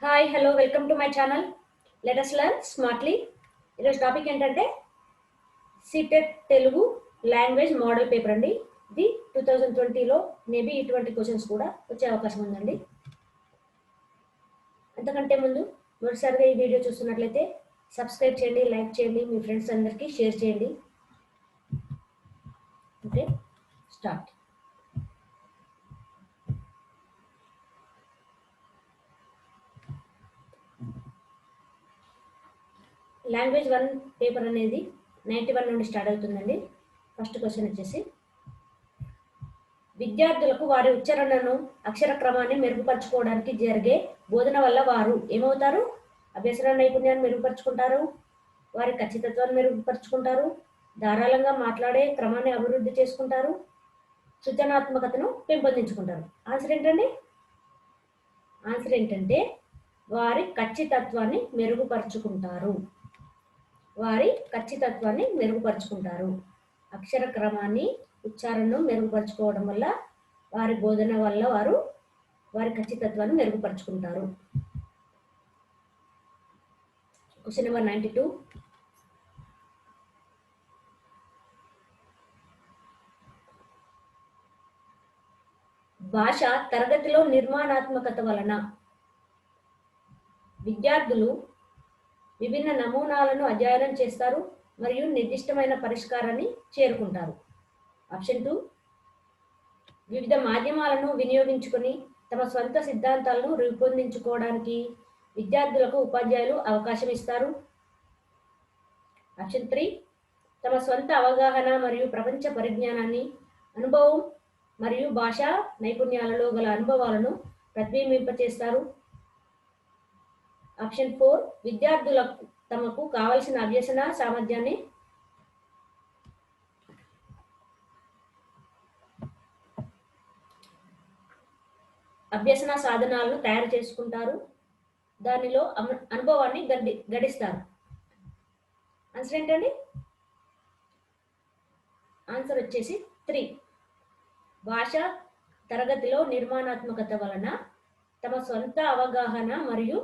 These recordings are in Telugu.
Hi hello welcome to my channel. Let us learn smartly. ఈరోజు టాపిక్ ఏంటంటే CTET Telugu language model paper అండి. ఇది 2020లో మేబీ ఇటువంటి క్వశ్చన్స్ కూడా వచ్చే అవకాశం ఉందండి. అంతకంటే ముందు మొదటిసారిగా ఈ వీడియో చూస్తున్నట్లయితే సబ్స్క్రైబ్ చేయండి, లైక్ చేయండి, మీ ఫ్రెండ్స్ అందరికీ షేర్ చేయండి. Okay, start. లాంగ్వేజ్ 1 పేపర్ అనేది 91 నుండి స్టార్ట్ అవుతుందండి. ఫస్ట్ క్వశ్చన్ వచ్చేసి, విద్యార్థులకు వారి ఉచ్చారణను అక్షర క్రమాన్ని మెరుగుపరచుకోవడానికి జరిగే బోధన వల్ల వారు ఏమవుతారు? అభ్యసన నైపుణ్యాన్ని మెరుగుపరుచుకుంటారు, వారి ఖచ్చితత్వాన్ని మెరుగుపరుచుకుంటారు, ధారాళంగా మాట్లాడే క్రమాన్ని అభివృద్ధి చేసుకుంటారు, సృజనాత్మకతను పెంపొందించుకుంటారు. ఆన్సర్ ఏంటండి? ఆన్సర్ ఏంటంటే వారి ఖచ్చితత్వాన్ని మెరుగుపరుచుకుంటారు. వారి ఖచ్చితత్వాన్ని మెరుగుపరుచుకుంటారు. అక్షర క్రమాన్ని, ఉచ్చారణను మెరుగుపరుచుకోవడం వల్ల వారి బోధన వల్ల వారు వారి ఖచ్చితత్వాన్ని మెరుగుపరుచుకుంటారు. Question number 92. భాష తరగతిలో నిర్మాణాత్మకత వలన విద్యార్థులు విభిన్న నమూనాలను అధ్యయనం చేస్తారు మరియు నిర్దిష్టమైన పరిష్కారాన్ని చేరుకుంటారు. ఆప్షన్ 2, వివిధ మాధ్యమాలను వినియోగించుకొని తమ స్వంత సిద్ధాంతాలను రూపొందించుకోవడానికి విద్యార్థులకు ఉపాధ్యాయులు అవకాశం ఇస్తారు. ఆప్షన్ 3, తమ స్వంత అవగాహన మరియు ప్రపంచ పరిజ్ఞానాన్ని, అనుభవం మరియు భాషా నైపుణ్యాలలో గల అనుభవాలను ప్రతిబింబింపచేస్తారు. ఆప్షన్ 4, విద్యార్థులకు తమకు కావలసిన అభ్యసన సామర్థ్యాన్ని అభ్యసన సాధనాలను తయారు చేసుకుంటారు, దానిలో అనుభవాన్ని గడిస్తారు. ఆన్సర్ ఏంటండి? ఆన్సర్ వచ్చేసి 3. భాష తరగతిలో నిర్మాణాత్మకత వలన తమ సొంత అవగాహన మరియు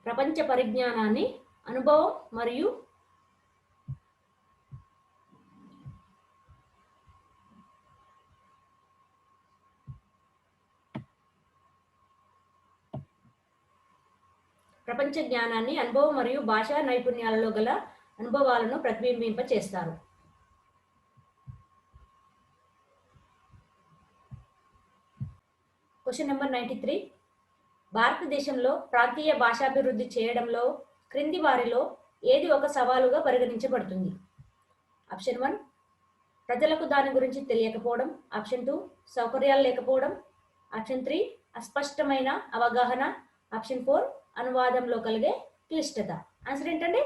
ప్రపంచ పరిజ్ఞానాన్ని, అనుభవం మరియు ప్రపంచ జ్ఞానాన్ని, అనుభవం మరియు భాషా నైపుణ్యాలలో గల అనుభవాలను ప్రతిబింబింపచేస్తారు. Question number 93. భారతదేశంలో ప్రాంతీయ భాషాభివృద్ధి చేయడంలో క్రింది వారిలో ఏది ఒక సవాలుగా పరిగణించబడుతుంది? ఆప్షన్ 1, ప్రజలకు దాని గురించి తెలియకపోవడం. ఆప్షన్ 2, సౌకర్యాలు లేకపోవడం. ఆప్షన్ 3, అస్పష్టమైన అవగాహన. ఆప్షన్ 4, అనువాదంలో కలిగే క్లిష్టత. ఆన్సర్ ఏంటండి?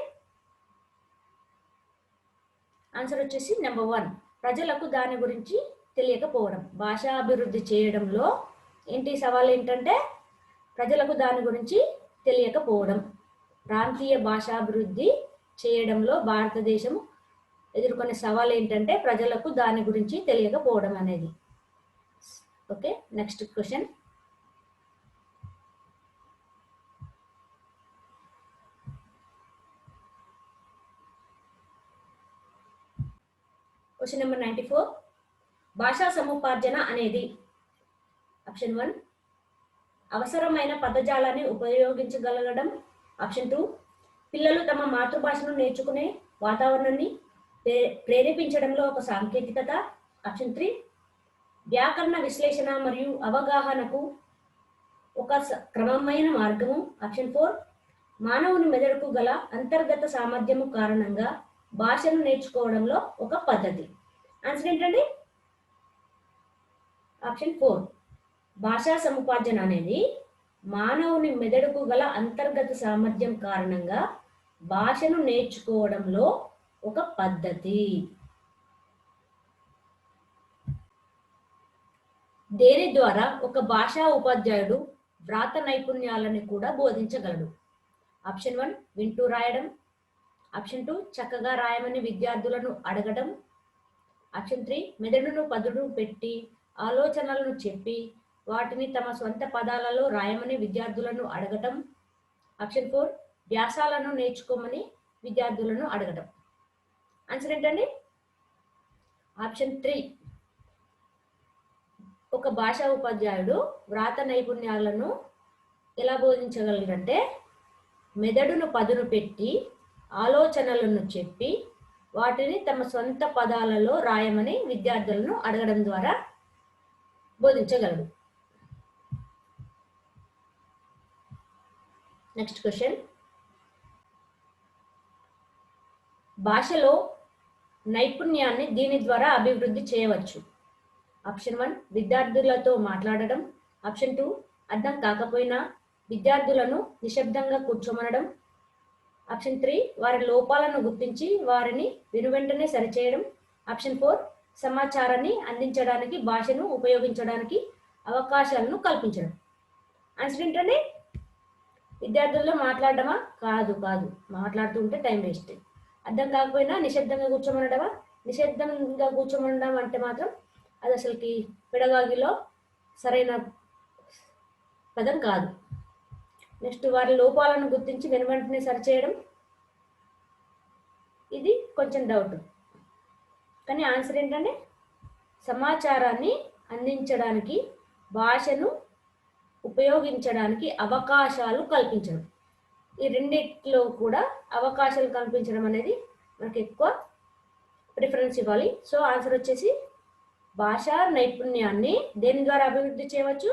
ఆన్సర్ వచ్చేసి నెంబర్ 1, ప్రజలకు దాని గురించి తెలియకపోవడం. భాషా అభివృద్ధి చేయడంలో ఏంటి సవాల్ ఏంటంటే ప్రజలకు దాని గురించి తెలియకపోవడం. ప్రాంతీయ భాషాభివృద్ధి చేయడంలో భారతదేశం ఎదుర్కొనే సవాల్ ఏంటంటే ప్రజలకు దాని గురించి తెలియకపోవడం అనేది. Okay, next question. Question number 94. భాషా సముపార్జన అనేది ఆప్షన్ 1, అవసరమైన పదజాలాన్ని ఉపయోగించగలగడం. ఆప్షన్ 2, పిల్లలు తమ మాతృభాషను నేర్చుకునే వాతావరణాన్ని ప్రేరేపించడంలో ఒక సాంకేతికత. ఆప్షన్ 3, వ్యాకరణ విశ్లేషణ మరియు అవగాహనకు ఒక క్రమమైన మార్గము. ఆప్షన్ 4, మానవుని మెదడుకు గల అంతర్గత సామర్థ్యము కారణంగా భాషను నేర్చుకోవడంలో ఒక పద్ధతి. ఆన్సర్ ఏంటండి? ఆప్షన్ 4, భాషా సముపార్జన అనేది మానవుని మెదడుకు గల అంతర్గత సామర్థ్యం కారణంగా భాషను నేర్చుకోవడంలో ఒక పద్ధతి. దేని ద్వారా ఒక భాషా ఉపాధ్యాయుడు వ్రాత నైపుణ్యాలను కూడా బోధించగలడు? ఆప్షన్ 1, వింటూ రాయడం. ఆప్షన్ 2, చక్కగా రాయమని విద్యార్థులను అడగడం. ఆప్షన్ 3, మెదడును పదును పెట్టి ఆలోచనలను చెప్పి వాటిని తమ సొంత పదాలలో రాయమని విద్యార్థులను అడగటం. ఆప్షన్ 4 వ్యాసాలను నేర్చుకోమని విద్యార్థులను అడగటం. ఆన్సర్ ఏంటండి? ఆప్షన్ 3 ఒక భాషా ఉపాధ్యాయుడు వ్రాత నైపుణ్యాలను ఎలా బోధించగలరంటే మెదడును పదును పెట్టి ఆలోచనలను చెప్పి వాటిని తమ సొంత పదాలలో రాయమని విద్యార్థులను అడగడం ద్వారా బోధించగలడు. నెక్స్ట్ క్వశ్చన్, భాషలో నైపుణ్యాన్ని దీని ద్వారా అభివృద్ధి చేయవచ్చు. ఆప్షన్ 1 విద్యార్థులతో మాట్లాడడం. ఆప్షన్ 2 అర్థం కాకపోయినా విద్యార్థులను నిశ్శబ్దంగా కూర్చోమనడం. ఆప్షన్ 3 వారి లోపాలను గుర్తించి వారిని వెనువెంటనే సరిచేయడం. ఆప్షన్ 4 సమాచారాన్ని అందించడానికి భాషను ఉపయోగించడానికి అవకాశాలను కల్పించడం. ఆన్సర్ ఏంటండి? విద్యార్థుల్లో మాట్లాడడమా? కాదు, మాట్లాడుతుంటే టైం వేస్ట్. అర్థం కాకపోయినా నిశ్శబ్దంగా కూర్చోమనడమా? నిశ్శబ్దంగా కూర్చోమనడం అంటే మాత్రం అది అసలుకి పెడగాగిలో సరైన పదం కాదు. నెక్స్ట్ వారి లోపాలను గుర్తించి వెనువెంటనే సరిచేయడం, ఇది కొంచెం డౌట్. కానీ ఆన్సర్ ఏంటంటే సమాచారాన్ని అందించడానికి భాషను ఉపయోగించడానికి అవకాశాలు కల్పించడం. ఈ రెండిట్లో కూడా అవకాశాలు కల్పించడం అనేది మనకు ఎక్కువ ప్రిఫరెన్స్ ఇవ్వాలి. సో ఆన్సర్ వచ్చేసి భాషా నైపుణ్యాన్ని దేని ద్వారా అభివృద్ధి చేయవచ్చు?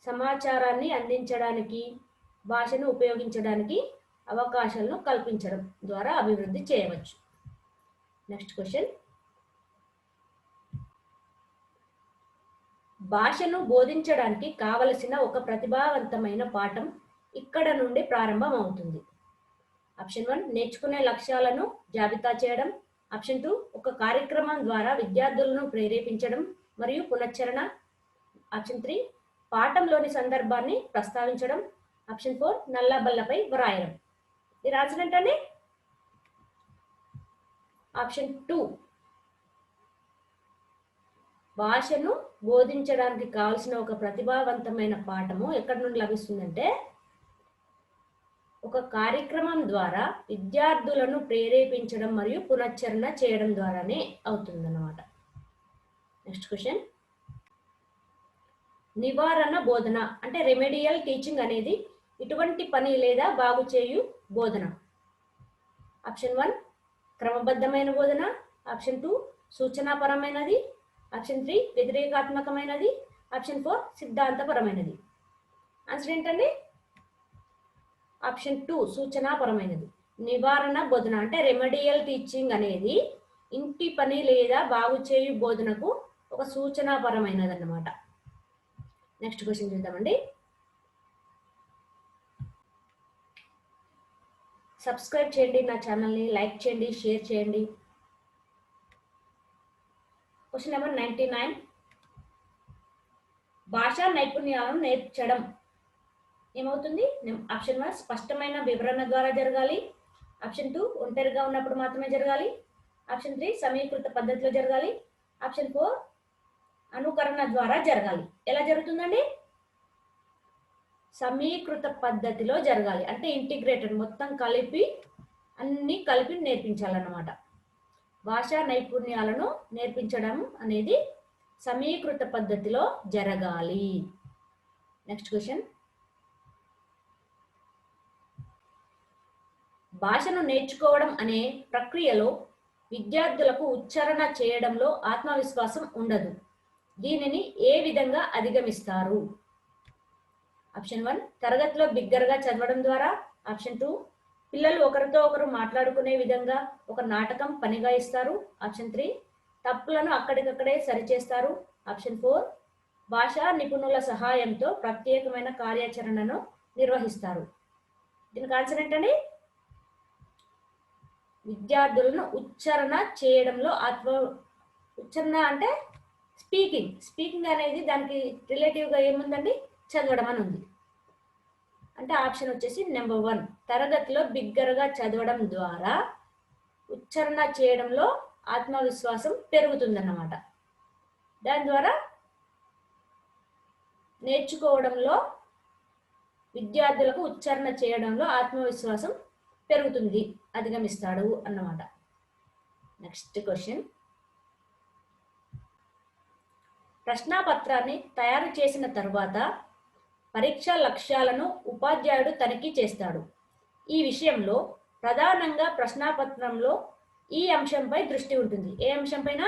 సమాచారాన్ని అందించడానికి భాషను ఉపయోగించడానికి అవకాశాలను కల్పించడం ద్వారా అభివృద్ధి చేయవచ్చు. నెక్స్ట్ క్వశ్చన్, భాషను బోధించడానికి కావలసిన ఒక ప్రతిభావంతమైన పాఠం ఇక్కడ నుండి ప్రారంభం అవుతుంది. ఆప్షన్ 1 నేర్చుకునే లక్ష్యాలను జాబితా చేయడం. ఆప్షన్ 2 ఒక కార్యక్రమం ద్వారా విద్యార్థులను ప్రేరేపించడం మరియు పునశ్చరణ. ఆప్షన్ 3 పాఠంలోని సందర్భాన్ని ప్రస్తావించడం. ఆప్షన్ 4 నల్లబల్లపై వ్రాయడం. ఇది ఆన్సర్ ఏంటండి? ఆప్షన్ 2 భాషను బోధించడానికి కావాల్సిన ఒక ప్రతిభావంతమైన పాఠము ఎక్కడి నుండి లభిస్తుందంటే ఒక కార్యక్రమం ద్వారా విద్యార్థులను ప్రేరేపించడం మరియు పునశ్చరణ చేయడం ద్వారానే అవుతుందన్నమాట. నెక్స్ట్ క్వశ్చన్, నివారణ బోధన అంటే రెమెడియల్ టీచింగ్ అనేది ఇటువంటి పని లేదా బాగు చేయు బోధన. ఆప్షన్ 1 క్రమబద్ధమైన బోధన. ఆప్షన్ 2 సూచనాపరమైనది. ఆప్షన్ 3 వ్యతిరేకాత్మకమైనది. ఆప్షన్ 4 సిద్ధాంతపరమైనది. ఆన్సర్ ఏంటండి? ఆప్షన్ 2 సూచనాపరమైనది. నివారణ బోధన అంటే రెమెడియల్ టీచింగ్ అనేది ఇంటి పని లేదా బాగు చేయు బోధనకు ఒక సూచనాపరమైనది అన్నమాట. నెక్స్ట్ క్వశ్చన్ చూద్దామండి. సబ్స్క్రైబ్ చేయండి నా ఛానల్ని, లైక్ చేయండి, షేర్ చేయండి. క్వశ్చన్ నెంబర్ 99, భాషా నైపుణ్యాలను నేర్చడం ఏమవుతుంది? ఆప్షన్ 1 స్పష్టమైన వివరణ ద్వారా జరగాలి. ఆప్షన్ 2 ఒంటరిగా ఉన్నప్పుడు మాత్రమే జరగాలి. ఆప్షన్ 3 సమీకృత పద్ధతిలో జరగాలి. ఆప్షన్ 4 అనుకరణ ద్వారా జరగాలి. ఎలా జరుగుతుందండి? సమీకృత పద్ధతిలో జరగాలి. అంటే ఇంటిగ్రేటెడ్, మొత్తం కలిపి అన్ని కలిపి నేర్పించాలన్నమాట. భాషా నైపుణ్యాలను నేర్పించడం అనేది సమీకృత పద్ధతిలో జరగాలి. నెక్స్ట్ క్వశ్చన్, భాషను నేర్చుకోవడం అనే ప్రక్రియలో విద్యార్థులకు ఉచ్చారణ చేయడంలో ఆత్మవిశ్వాసం ఉండదు. దీనిని ఏ విధంగా అధిగమిస్తారు? ఆప్షన్ 1 తరగతిలో బిగ్గరగా చదవడం ద్వారా. ఆప్షన్ 2 పిల్లలు ఒకరితో ఒకరు మాట్లాడుకునే విధంగా ఒక నాటకం పనిగా ఇస్తారు. ఆప్షన్ 3 తప్పులను అక్కడికక్కడే సరిచేస్తారు. ఆప్షన్ 4 భాషా నిపుణుల సహాయంతో ప్రత్యేకమైన కార్యాచరణను నిర్వహిస్తారు. దీనికి ఆన్సర్ ఏంటండి? విద్యార్థులను ఉచ్చారణ చేయడంలో ఉచ్చారణ అంటే స్పీకింగ్ అనేది దానికి రిలేటివ్గా ఏముందండి? చదవడం అని ఉంది. అంటే ఆప్షన్ వచ్చేసి నెంబర్ 1 తరగతిలో బిగ్గరగా చదవడం ద్వారా ఉచ్చారణ చేయడంలో ఆత్మవిశ్వాసం పెరుగుతుందన్నమాట. దాని ద్వారా నేర్చుకోవడంలో విద్యార్థులకు ఉచ్చారణ చేయడంలో ఆత్మవిశ్వాసం పెరుగుతుంది, అధిగమిస్తాడు అన్నమాట. Next question. ప్రశ్నాపత్రాన్ని తయారు చేసిన తర్వాత పరీక్ష లక్ష్యాలను ఉపాధ్యాయుడు తనిఖీ చేస్తాడు. ఈ విషయంలో ప్రధానంగా ప్రశ్నాపత్రంలో ఈ అంశంపై దృష్టి ఉంటుంది. ఏ అంశం పైన?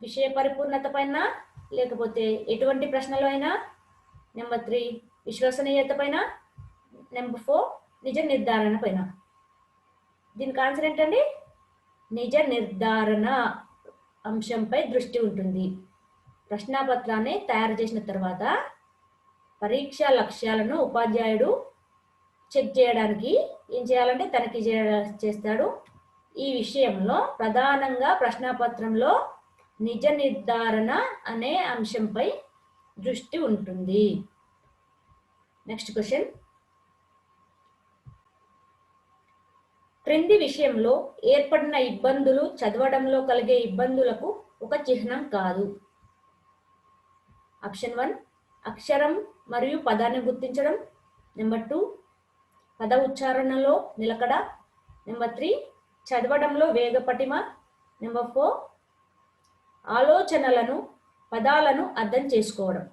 విషయ పరిపూర్ణత పైన, లేకపోతే ఎటువంటి ప్రశ్నలు అయినా. నెంబర్ 3 విశ్వసనీయత పైన. నెంబర్ 4 నిజ నిర్ధారణ పైన. దీనికి ఆన్సర్ ఏంటండి? నిజ నిర్ధారణ అంశంపై దృష్టి ఉంటుంది. ప్రశ్నాపత్రాన్ని తయారు చేసిన తర్వాత పరీక్షా లక్ష్యాలను ఉపాధ్యాయుడు చెక్ చేయడానికి ఏం చేయాలంటే తనిఖీ చేస్తాడు. ఈ విషయంలో ప్రధానంగా ప్రశ్నాపత్రంలో నిజ నిర్ధారణ అనే అంశంపై దృష్టి ఉంటుంది. Next question. క్రింది విషయంలో ఏర్పడిన ఇబ్బందులు చదవడంలో కలిగే ఇబ్బందులకు ఒక చిహ్నం కాదు. ఆప్షన్ 1 అక్షరం మరియు పదాన్ని గుర్తించడం. నెంబర్ 2 పద ఉచ్చారణలో నిలకడ. నెంబర్ 3 చదవడంలో వేగపటిమ. నెంబర్ 4 ఆలోచనలను పదాలను అర్థం చేసుకోవడం.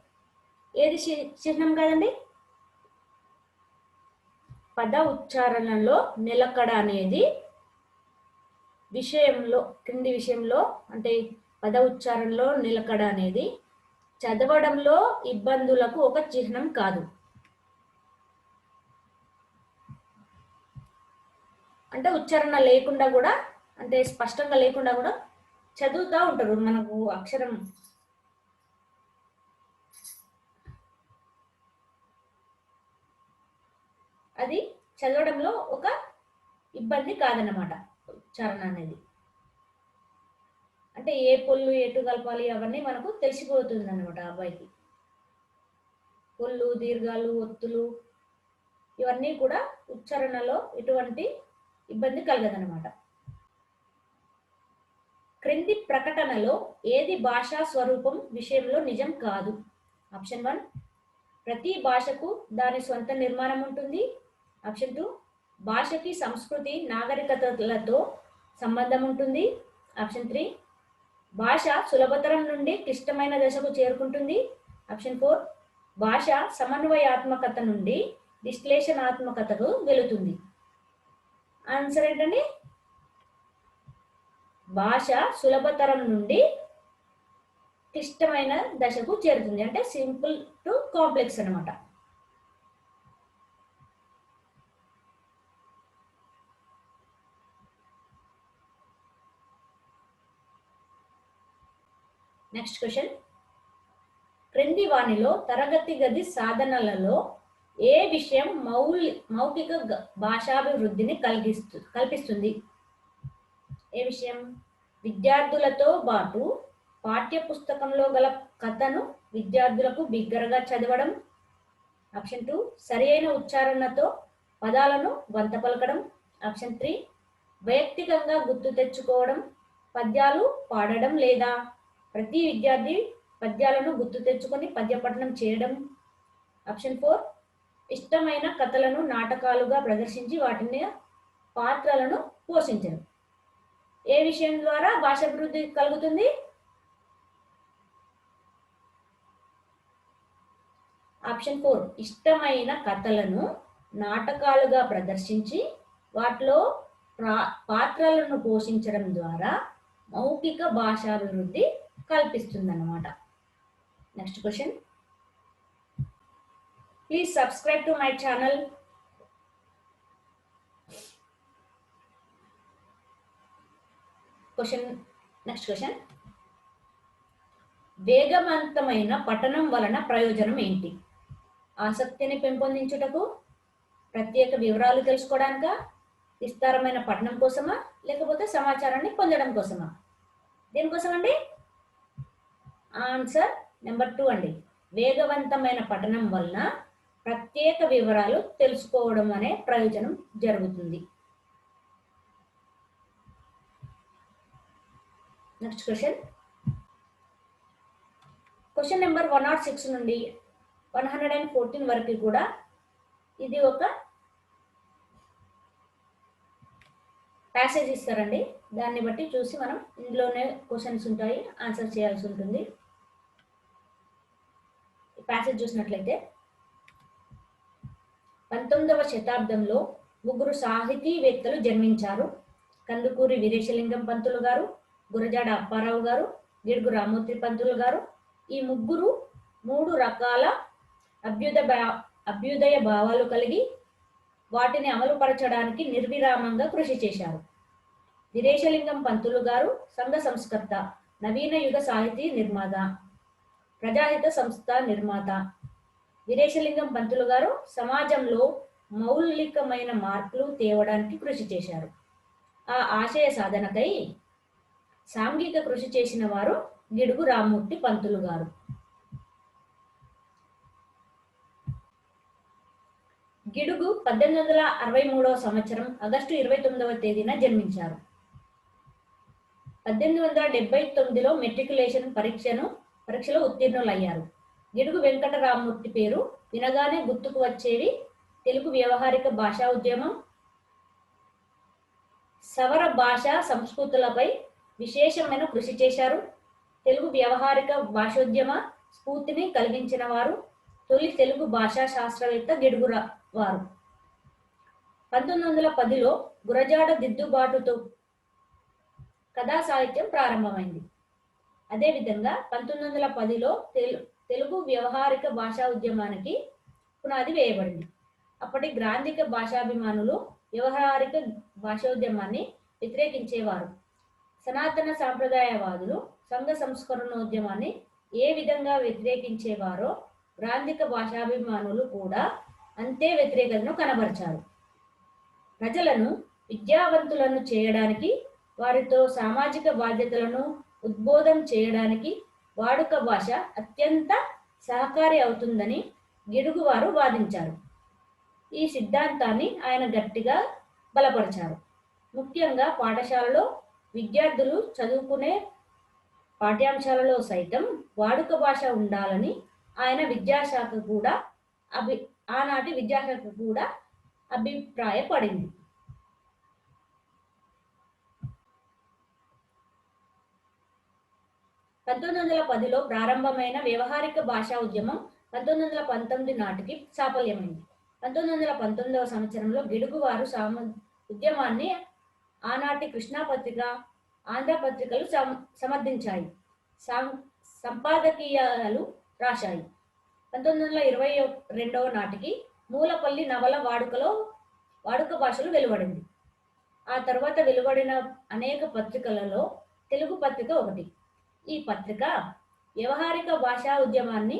ఏది చిహ్నం కాదండి? పద ఉచ్చారణలో నిలకడ అనేది క్రింది విషయంలో అంటే పద ఉచ్చారణలో నిలకడ అనేది చదవడంలో ఇబ్బందులకు ఒక చిహ్నం కాదు. అంటే ఉచ్చారణ లేకుండా కూడా, అంటే స్పష్టంగా లేకుండా కూడా చదువుతూ ఉంటారు. మనకు అక్షరం అది చదవడంలో ఒక ఇబ్బంది కాదన్నమాట. ఉచ్చారణ అనేది అంటే ఏ పొల్లు ఎటు కలపాలి అవన్నీ మనకు తెలిసిపోతుంది అనమాట. అబ్బాయికి పొల్లు, దీర్ఘాలు, ఒత్తులు ఇవన్నీ కూడా ఉచ్చారణలో ఎటువంటి ఇబ్బంది కలగదనమాట. క్రింది ప్రకటనలో ఏది భాషా స్వరూపం విషయంలో నిజం కాదు? ఆప్షన్ 1 ప్రతి భాషకు దాని సొంత నిర్మాణం ఉంటుంది. ఆప్షన్ 2 భాషకి సంస్కృతి నాగరికతలతో సంబంధం ఉంటుంది. ఆప్షన్ 3 భాష సులభతరం నుండి క్లిష్టమైన దశకు చేరుకుంటుంది. ఆప్షన్ 4 భాష సమన్వయాత్మకత నుండి విశ్లేషణాత్మకతకు వెళుతుంది. ఆన్సర్ ఏంటండి? భాష సులభతరం నుండి క్లిష్టమైన దశకు చేరుతుంది. అంటే సింపుల్ టు కాంప్లెక్స్ అనమాట. Next question. క్రింది వానిలో తరగతి గది సాధనలలో ఏ విషయం మౌఖిక భాషాభివృద్ధిని కల్పిస్తుంది? ఏ విషయం? విద్యార్థులతో పాటు పాఠ్య పుస్తకంలో గల కథను విద్యార్థులకు బిగ్గరగా చదవడం. ఆప్షన్ 2 సరి అయిన ఉచ్చారణతో పదాలను వంత పలకడం. ఆప్షన్ 3 వైయక్తికంగా గుర్తు తెచ్చుకోవడం, పద్యాలు పాడడం లేదా ప్రతి విద్యార్థి పద్యాలను గుర్తు తెచ్చుకొని పద్యపఠనం చేయడం. ఆప్షన్ 4 ఇష్టమైన కథలను నాటకాలుగా ప్రదర్శించి వాటిని పాత్రలను పోషించడం. ఏ విషయం ద్వారా భాషాభివృద్ధి కలుగుతుంది? ఆప్షన్ 4 ఇష్టమైన కథలను నాటకాలుగా ప్రదర్శించి వాటిలో పాత్రలను పోషించడం ద్వారా మౌఖిక భాషాభివృద్ధి కల్పిస్తుందన్నమాట. Next question. Please subscribe to my channel. Next question. వేగవంతమైన పఠనం వలన ప్రయోజనం ఏంటి? ఆసక్తిని పెంపొందించుటకు, ప్రత్యేక వివరాలు తెలుసుకోవడానికా, విస్తారమైన పఠనం కోసమా, లేకపోతే సమాచారాన్ని పొందడం కోసమా? దేనికోసం అండి? ఆన్సర్ నెంబర్ 2 అండి. వేగవంతమైన పఠనం వలన ప్రత్యేక వివరాలు తెలుసుకోవడం అనే ప్రయోజనం జరుగుతుంది. Next question. క్వశ్చన్ నెంబర్ 106 నుండి 114 వరకు కూడా ఇది ఒక ప్యాసేజ్ ఇస్తారండి. దాన్ని బట్టి చూసి మనం ఇందులోనే క్వశ్చన్స్ ఉంటాయి, ఆన్సర్ చేయాల్సి ఉంటుంది. ప్యాసేజ్ చూసినట్లయితే 19వ శతాబ్దంలో ముగ్గురు సాహితీవేత్తలు జన్మించారు. కందుకూరి వీరేశలింగం పంతులు గారు, గురజాడ అప్పారావు గారు, గిడుగు రామ్మూర్తి పంతులు గారు. ఈ ముగ్గురు 3 రకాల అభ్యుదయ భావాలు కలిగి వాటిని అమలుపరచడానికి నిర్విరామంగా కృషి చేశారు. వీరేశలింగం పంతులు గారు సంఘ సంస్కర్త, నవీన యుగ సాహితీ నిర్మాత, ప్రజాహిత సంస్థ నిర్మాత. వీరేశలింగం పంతులు గారు సమాజంలో మౌలికమైన మార్పులు తేవడానికి కృషి చేశారు. ఆ ఆశయ సాధనకై సాంఘిక కృషి చేసిన వారు గిడుగు రామ్మూర్తి పంతులు గారు. గిడుగు 1863వ సంవత్సరం ఆగస్టు 29వ తేదీన జన్మించారు. 1879లో మెట్రికులేషన్ పరీక్షలో ఉత్తీర్ణులయ్యారు. గిడుగు వెంకటరామ్మూర్తి పేరు వినగానే గుర్తుకు వచ్చేవి తెలుగు వ్యవహారిక భాషా ఉద్యమం, సవర భాషా సంస్కృతులపై విశేషమైన కృషి చేశారు. తెలుగు వ్యవహారిక భాషోద్యమ స్ఫూర్తిని కలిగించిన వారు. తొలి తెలుగు భాషా శాస్త్రవేత్త గిడుగు వారు. 1910లో గురజాడ దిద్దుబాటుతో కథా సాహిత్యం ప్రారంభమైంది. అదేవిధంగా 1910లో తెలుగు వ్యవహారిక భాషా ఉద్యమానికి పునాది వేయబడింది. అప్పటి గ్రాంధిక భాషాభిమానులు వ్యవహారిక భాషోద్యమాన్ని వ్యతిరేకించేవారు. సనాతన సాంప్రదాయవాదులు సంఘ సంస్కరణోద్యమాన్ని ఏ విధంగా వ్యతిరేకించేవారో గ్రాంధిక భాషాభిమానులు కూడా అంతే వ్యతిరేకతను కనబరిచారు. ప్రజలను విద్యావంతులను చేయడానికి, వారితో సామాజిక బాధ్యతలను ఉద్బోధం చేయడానికి వాడుక భాష అత్యంత సహకారి అవుతుందని గిడుగు వారు వాదించారు. ఈ సిద్ధాంతాన్ని ఆయన గట్టిగా బలపరిచారు. ముఖ్యంగా పాఠశాలలో విద్యార్థులు చదువుకునే పాఠ్యాంశాలలో సైతం వాడుక భాష ఉండాలని ఆనాటి విద్యాశాఖ కూడా అభిప్రాయపడింది. 1910లో ప్రారంభమైన వ్యవహారిక భాషా ఉద్యమం 1919 నాటికి సాఫల్యమైంది. 1919వ సంవత్సరంలో గిడుగు వారు ఉద్యమాన్ని ఆనాటి కృష్ణా పత్రిక, ఆంధ్ర పత్రికలు సమర్థించాయి, సంపాదకీయాలు రాశాయి. 1922వ నాటికి మూలపల్లి నవల వాడుక భాషలు వెలువడింది. ఆ తర్వాత వెలువడిన అనేక పత్రికలలో తెలుగు పత్రిక ఒకటి. ఈ పత్రిక వ్యవహారిక భాషా ఉద్యమానికి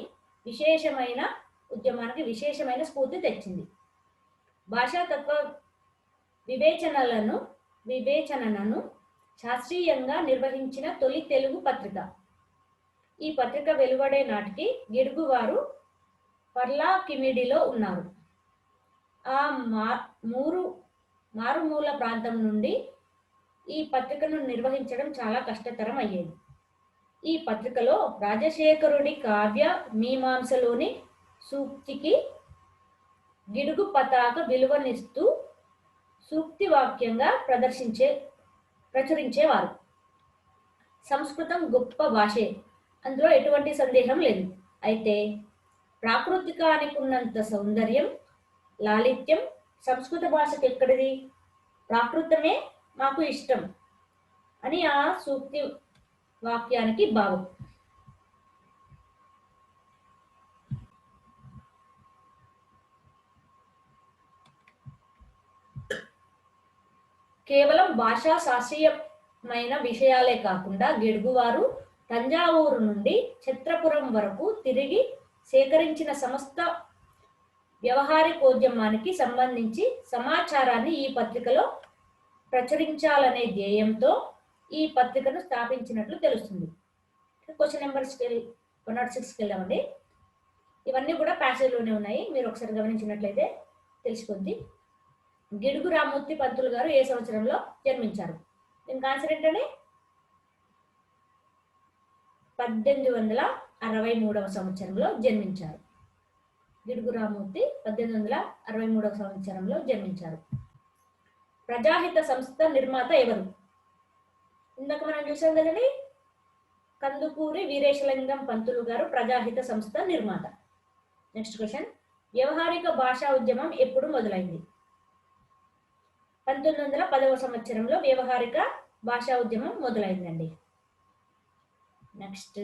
విశేషమైన స్ఫూర్తి తెచ్చింది. భాషాతత్వ వివేచనను శాస్త్రీయంగా నిర్వహించిన తొలి తెలుగు పత్రిక. ఈ పత్రిక వెలువడే నాటికి గిడుగు వారు పర్లాకిమిడిలో ఉన్నారు. ఆ మారుమూల ప్రాంతం నుండి ఈ పత్రికను నిర్వహించడం చాలా కష్టతరం అయ్యేది. ఈ పత్రికలో రాజశేఖరుడి కావ్య మీమాంసలోని సూక్తికి గిడుగు పతాక విలువనిస్తూ సూక్తి వాక్యంగా ప్రచురించేవారు. సంస్కృతం గొప్ప భాషే, అందులో ఎటువంటి సందేహం లేదు. అయితే ప్రాకృతికానికి ఉన్నంత సౌందర్యం, లాలిత్యం సంస్కృత భాషకు ఎక్కడిది? ప్రాకృతమే మాకు ఇష్టం అని ఆ సూక్తి వాక్యానికి భావం. కేవలం భాషా శాస్త్రీయమైన విషయాలే కాకుండా గిడుగువారు తంజావూరు నుండి ఛత్రపురం వరకు తిరిగి సేకరించిన సమస్త వ్యవహారికోద్యమానికి సంబంధించి సమాచారాన్ని ఈ పత్రికలో ప్రచురించాలనే ధ్యేయంతో ఈ పత్రికను స్థాపించినట్లు తెలుస్తుంది. క్వశ్చన్ నెంబర్ 106కి వెళ్దామండి. ఇవన్నీ కూడా ప్యాసేజ్లోనే ఉన్నాయి, మీరు ఒకసారి గమనించినట్లయితే తెలిసిపోద్ది. గిడుగు రామ్మూర్తి పంతులు గారు ఏ సంవత్సరంలో జన్మించారు? దీనికి ఆన్సర్ ఏంటంటే 1863వ సంవత్సరంలో జన్మించారు. గిడుగు రామ్మూర్తి 1863 సంవత్సరంలో జన్మించారు. ప్రజాహిత సంస్థ నిర్మాత ఎవరు? ఇందాక మనం చూసాం కదండి, కందుకూరి వీరేశలింగం పంతులు గారు ప్రజాహిత సంస్థ నిర్మాత. నెక్స్ట్ క్వశ్చన్, వ్యవహారిక భాషా ఉద్యమం ఎప్పుడు మొదలైంది? 1910వ సంవత్సరంలో వ్యవహారిక భాషా ఉద్యమం మొదలైందండి. నెక్స్ట్,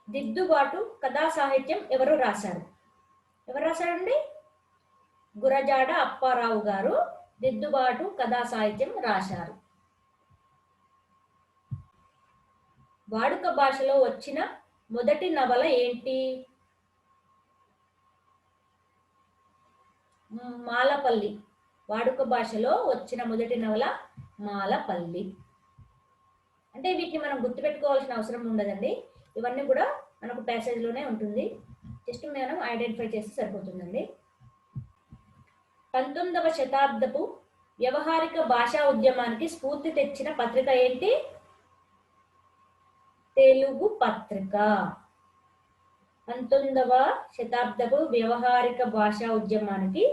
దిద్దుబాటు కథా సాహిత్యం ఎవరు రాశారు? ఎవరు రాశారండి? గురజాడ అప్పారావు గారు దిద్దుబాటు కథా సాహిత్యం రాశారు. వాడుక భాషలో వచ్చిన మొదటి నవల ఏంటి? మాలపల్లి. వాడుక భాషలో వచ్చిన మొదటి నవల మాలపల్లి. అంటే వీటిని మనం గుర్తుపెట్టుకోవాల్సిన అవసరం ఉండదండి, ఇవన్నీ కూడా మనకు ప్యాసేజ్లోనే ఉంటుంది, జస్ట్ మనం ఐడెంటిఫై చేస్తే సరిపోతుందండి. 19వ శతాబ్దపు వ్యవహారిక భాషా ఉద్యమానికి స్ఫూర్తి తెచ్చిన పత్రిక ఏంటి? తెలుగు పత్రిక. 19వ శతాబ్దపు వ్యవహారిక భాషా ఉద్యమానికి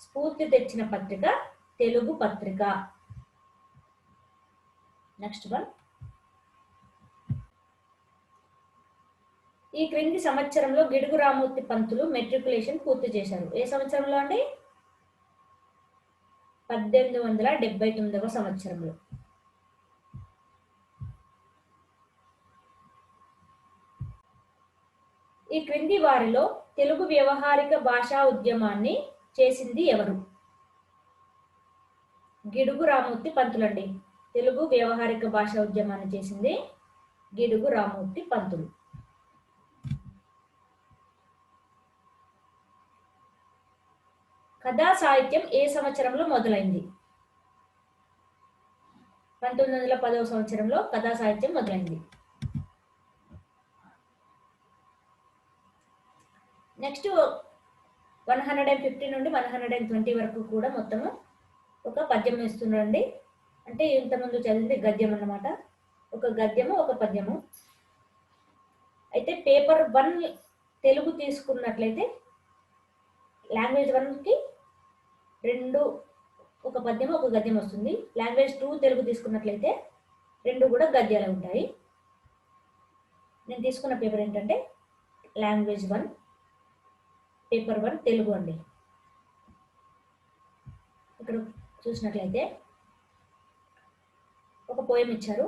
స్ఫూర్తి తెచ్చిన పత్రిక తెలుగు పత్రిక. నెక్స్ట్ వన్, ఈ క్రింది సంవత్సరంలో గిడుగు రామ్మూర్తి పంతులు మెట్రికులేషన్ పూర్తి చేశారు. ఏ సంవత్సరంలో అండి? 1879వ సంవత్సరంలో. ఈ క్రింది వారిలో తెలుగు వ్యవహారిక భాషా ఉద్యమాన్ని చేసింది ఎవరు? గిడుగు రామ్మూర్తి పంతులండి. తెలుగు వ్యవహారిక భాషా ఉద్యమాన్ని చేసింది గిడుగు రామ్మూర్తి పంతులు. కథా సాహిత్యం ఏ సంవత్సరంలో మొదలైంది? 1910వ సంవత్సరంలో కథా సాహిత్యం మొదలైంది. నెక్స్ట్ 150 నుండి 120 వరకు కూడా మొత్తము ఒక పద్యం ఇస్తున్నారండి. అంటే ఇంతకుముందు చదివింది గద్యం అన్నమాట. ఒక గద్యము ఒక పద్యము. అయితే పేపర్ 1 తెలుగు తీసుకున్నట్లయితే లాంగ్వేజ్ 1కి 2 ఒక పద్యము ఒక గద్యం వస్తుంది. లాంగ్వేజ్ 2 తెలుగు తీసుకున్నట్లయితే 2 కూడా గద్యాలు ఉంటాయి. నేను తీసుకున్న పేపర్ ఏంటంటే లాంగ్వేజ్ 1 పేపర్ 1 తెలుగు అండి. ఇక్కడ చూసినట్లయితే ఒక పోయం ఇచ్చారు.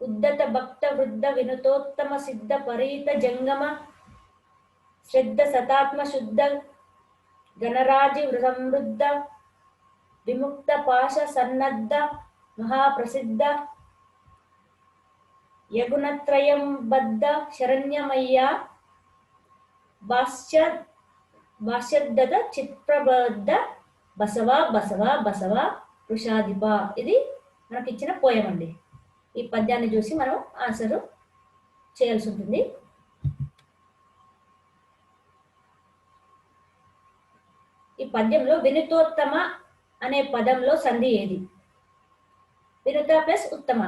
ఉద్ధత భక్త వృద్ధ వినుతోత్తమ సిద్ధ పరీత జంగమ శ్రద్ధ సతాత్మ శుద్ధ గణరాజి సమృద్ధ విముక్త పాశ సన్నద్ధ మహాప్రసిద్ధ యగుణత్రయం బద్ధ శరణ్యమయ్య భాష్యదత చిత్ప్రబద్ధ బసవ బసవ బసవ వృషాధిప. ఇది మనకి ఇచ్చిన పోయం అండి. ఈ పద్యాన్ని చూసి మనం ఆన్సర్ చేయాల్సి ఉంటుంది. ఈ పద్యంలో వినుతోత్తమ అనే పదంలో సంధి ఏది? వినుత ప్లస్ ఉత్తమ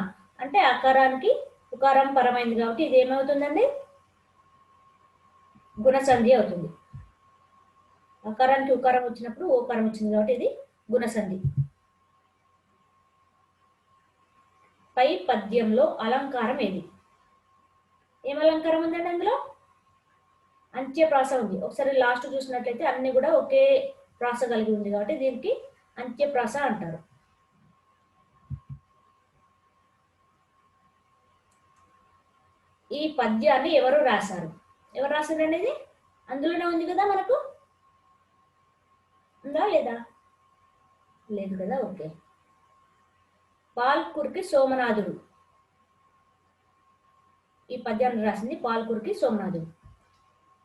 అంటే ఆకారానికి ఉకారం పరమైంది కాబట్టి ఇది ఏమవుతుందండి? గుణసంధి అవుతుంది. అకారానికి ఉకారం వచ్చినప్పుడు ఓకారం వచ్చింది కాబట్టి ఇది గుణసంధి. పై పద్యంలో అలంకారం ఏది? ఏం అలంకారం ఉందండి అందులో? అంత్యప్రాస ఉంది. ఒకసారి లాస్ట్ చూసినట్లయితే అన్ని కూడా ఒకే ప్రాస కలిగి ఉంది కాబట్టి దీనికి అంత్యప్రాస అంటారు. ఈ పద్యాన్ని ఎవరు రాశారు? ఎవరు రాశారండి? ఇది అందులోనే ఉంది కదా, మనకు ఉందా లేదా? లేదు కదా. ఓకే, పాల్కురికి సోమనాథుడు ఈ పద్యాన్ని రాసింది పాల్కురికి సోమనాథుడు.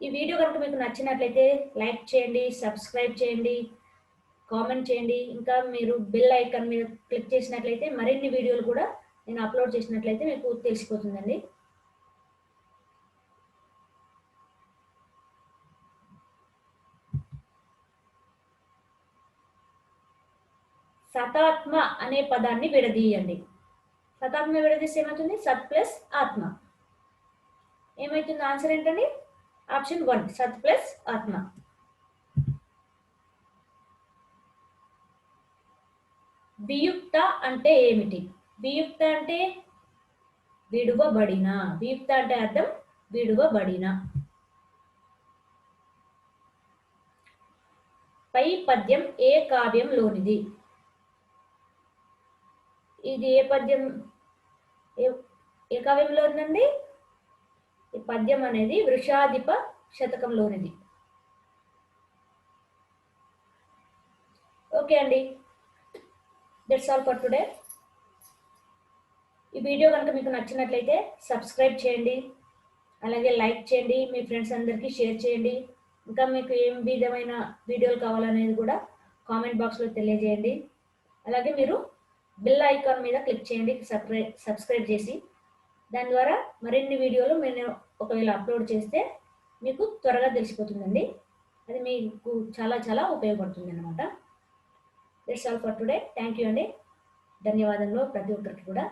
ఈ వీడియో కనుక మీకు నచ్చినట్లయితే లైక్ చేయండి, సబ్స్క్రైబ్ చేయండి, కామెంట్ చేయండి. ఇంకా మీరు బెల్ ఐకాన్ మీద క్లిక్ చేసినట్లయితే మరిన్ని వీడియోలు కూడా నేను అప్లోడ్ చేసినట్లయితే మీకు తెలిసిపోతుందండి. సతాత్మ అనే పదాన్ని విడదీయండి. సతాత్మ విడదీస్తే ఏమవుతుంది? సత్ ప్లస్ ఆత్మ. ఏమైతుంది ఆన్సర్ ఏంటండి? ఆప్షన్ 1 సత్ ప్లస్ ఆత్మ. వియుక్త అంటే ఏమిటి? వియుక్త అంటే విడువబడిన. వియుక్త అంటే అర్థం విడువబడిన. పై పద్యం ఏ కావ్యంలోనిది? ఇది ఏ పద్యం, ఏ కావ్యంలో ఉందండి? ఈ పద్యం అనేది వృషాధిప శతకంలోనిది. ఓకే అండి, దట్స్ ఆల్ ఫర్ టుడే. ఈ వీడియో కనుక మీకు నచ్చినట్లయితే సబ్స్క్రైబ్ చేయండి, అలాగే లైక్ చేయండి, మీ ఫ్రెండ్స్ అందరికీ షేర్ చేయండి. ఇంకా మీకు ఏం విధమైన వీడియోలు కావాలనేది కూడా కామెంట్ బాక్స్లో తెలియజేయండి. అలాగే మీరు బెల్ ఐకాన్ మీద క్లిక్ చేయండి సబ్స్క్రైబ్ చేసి. దాని ద్వారా మరిన్ని వీడియోలు నేను ఒకవేళ అప్లోడ్ చేస్తే మీకు త్వరగా తెలిసిపోతుందండి. అది మీకు చాలా చాలా ఉపయోగపడుతుంది అన్నమాట. That's all for today. Thank you అండి. ధన్యవాదాలు ప్రతి ఒక్కరికి కూడా.